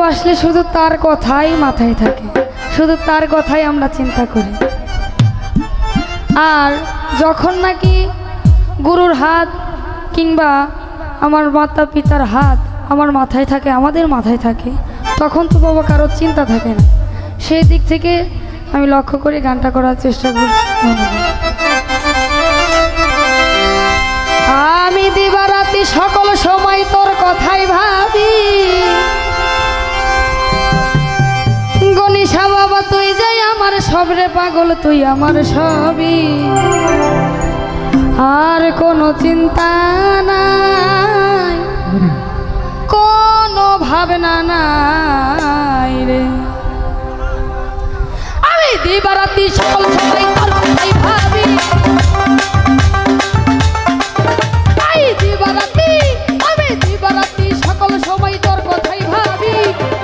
ভালোবাসলে শুধু তার কথাই মাথায় থাকে, শুধু তার কথাই আমরা চিন্তা করি। আর যখন নাকি গুরুর হাত কিংবা আমার মাতা পিতার হাত আমার মাথায় থাকে, আমাদের মাথায় থাকে, তখন তো বাবা কারোর চিন্তা থাকে না। সেই দিক থেকে আমি লক্ষ্য করে গানটা করার চেষ্টা করছি। আমি দিবারাতি সকল সময় তোর কথাই ভাবি, গণিসা বাবা তুই যাই আমার সবরে পাগল, তুই আমার সবই, আর কোনো চিন্তা নাই, কোনো ভাবনা নাই রে। আমি দিবারাতি সকল সময় তোর কথাই ভাবি, আমি দিবারাতি সকল সময় তোর কথাই ভাবি,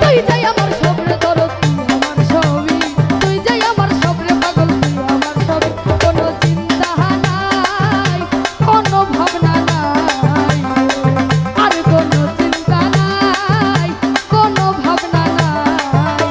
তুই যাই আমার সবরে দরদ, তুই আমার সবই, তুই যাই আমার সবরে পাগল, তুই আমার সবই, কোনো চিন্তা নাই, কোনো ভাবনা নাই, আর কোনো চিন্তা নাই, কোনো ভাবনা নাই।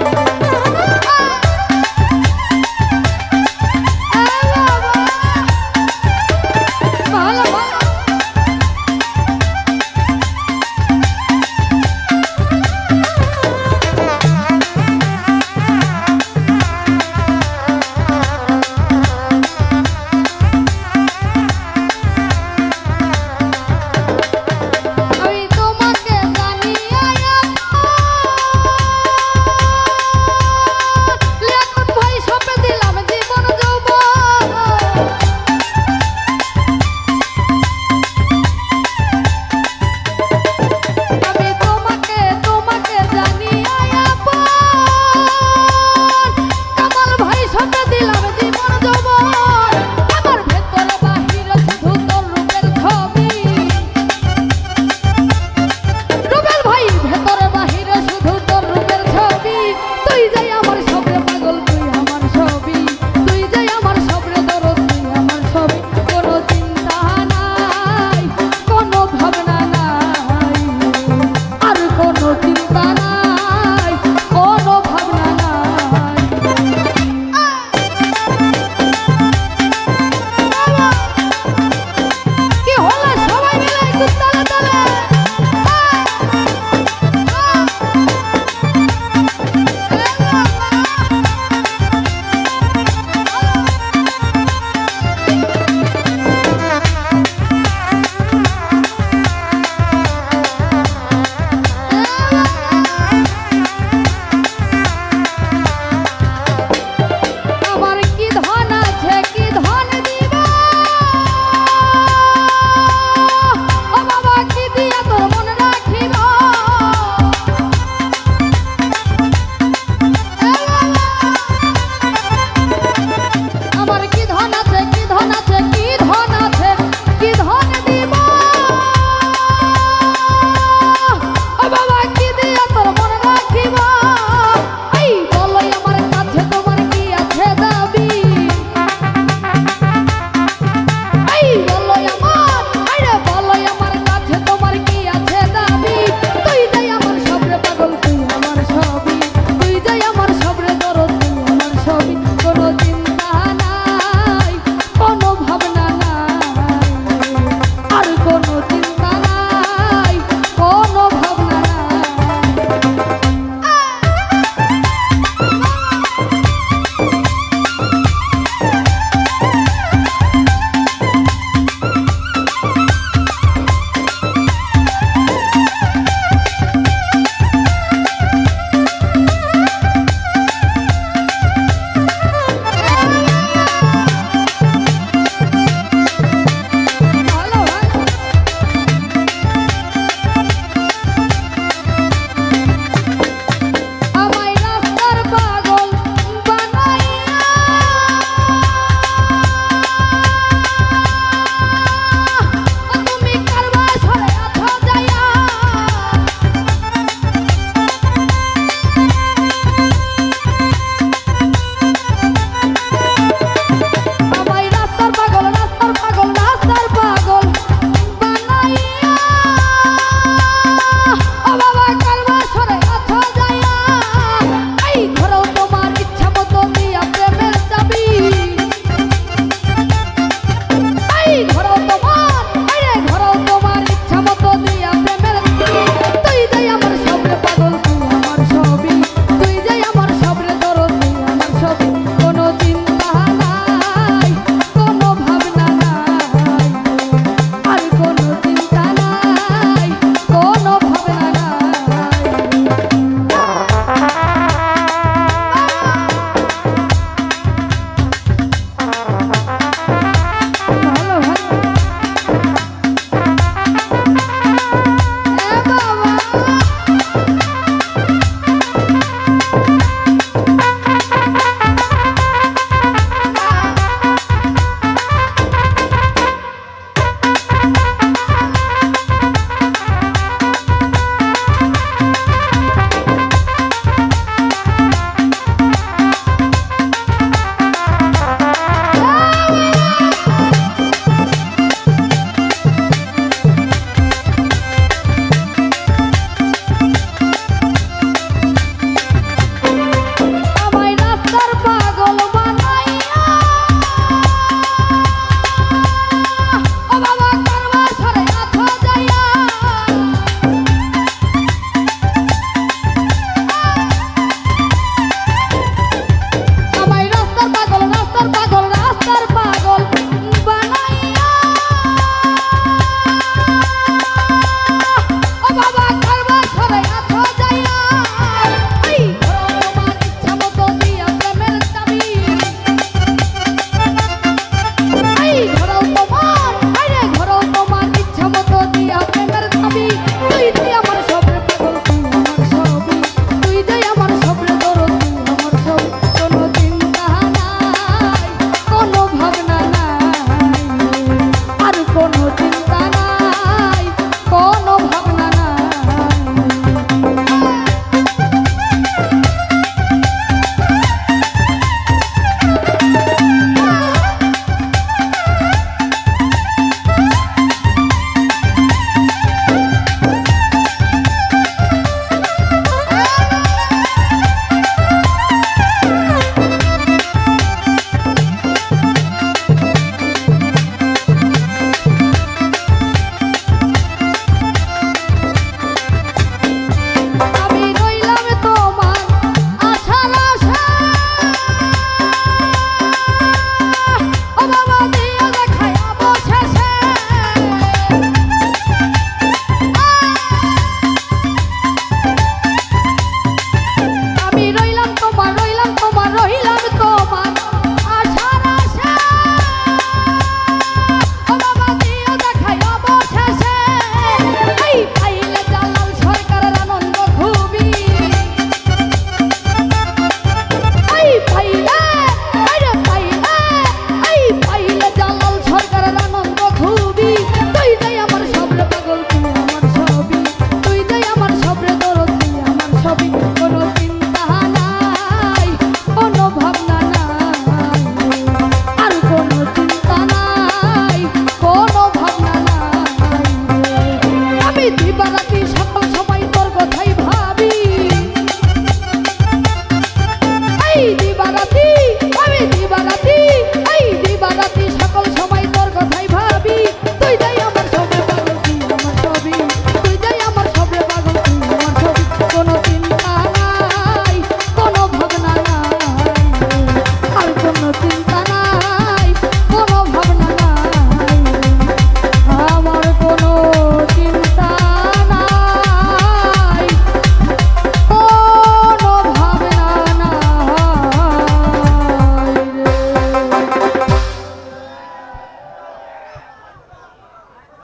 চিন্তা নাই